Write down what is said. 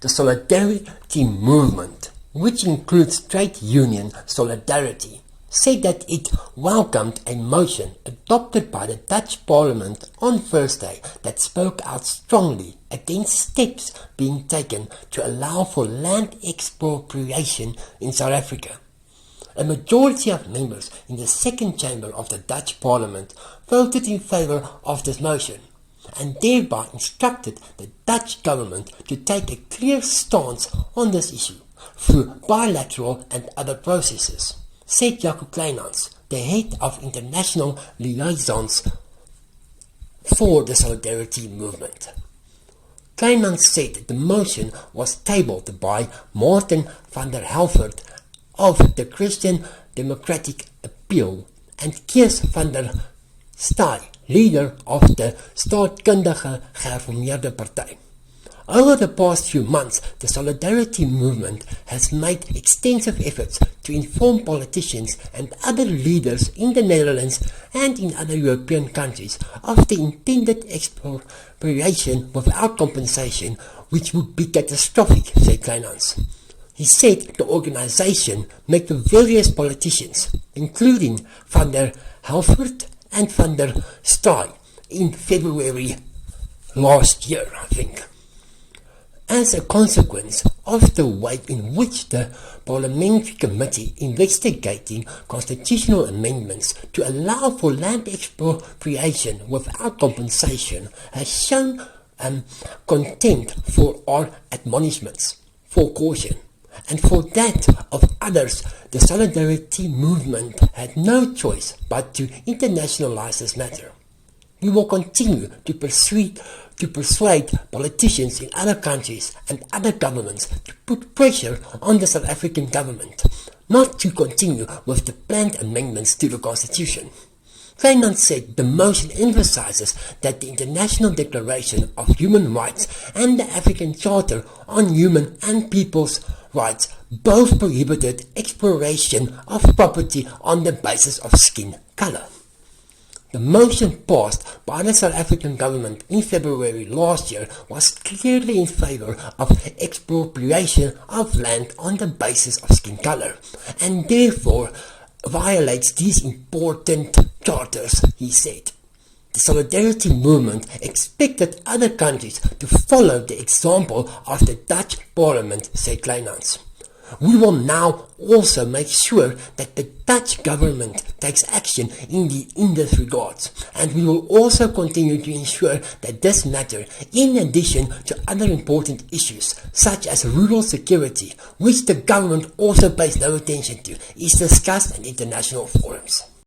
The Solidarity Movement, which includes trade union Solidarity, said that it welcomed a motion adopted by the Dutch Parliament on Thursday that spoke out strongly against steps being taken to allow for land expropriation in South Africa. A majority of members in the second chamber of the Dutch Parliament voted in favour of this motion, and thereby instructed the Dutch government to take a clear stance on this issue through bilateral and other processes, said Jaco Kleinhans, the head of international liaisons for the Solidarity Movement. Kleinhans said the motion was tabled by Martin van der Helvert of the Christian Democratic Appeal and Kees van der Staaij, leader of the Staatkundige Gereformeerde Partij. Over the past few months, the Solidarity Movement has made extensive efforts to inform politicians and other leaders in the Netherlands and in other European countries of the intended expropriation without compensation, which would be catastrophic, said Kleinhans. He said the organization met with various politicians, including van der Helvert and van der Staaij, in February last year, I think. As a consequence of the way in which the Parliamentary Committee investigating constitutional amendments to allow for land expropriation without compensation has shown contempt for our admonishments, for caution, and for that of others, the Solidarity Movement had no choice but to internationalize this matter. We will continue to persuade politicians in other countries and other governments to put pressure on the South African government not to continue with the planned amendments to the Constitution. Kleinhans said the motion emphasizes that the International Declaration of Human Rights and the African Charter on Human and People's Rights both prohibited exploration of property on the basis of skin color. The motion passed by the South African government in February last year was clearly in favor of expropriation of land on the basis of skin color, and therefore violates these important charters, he said. The Solidarity Movement expected other countries to follow the example of the Dutch Parliament, said Kleinhans. We will now also make sure that the Dutch government takes action in this regard, and we will also continue to ensure that this matter, in addition to other important issues such as rural security, which the government also pays no attention to, is discussed in international forums.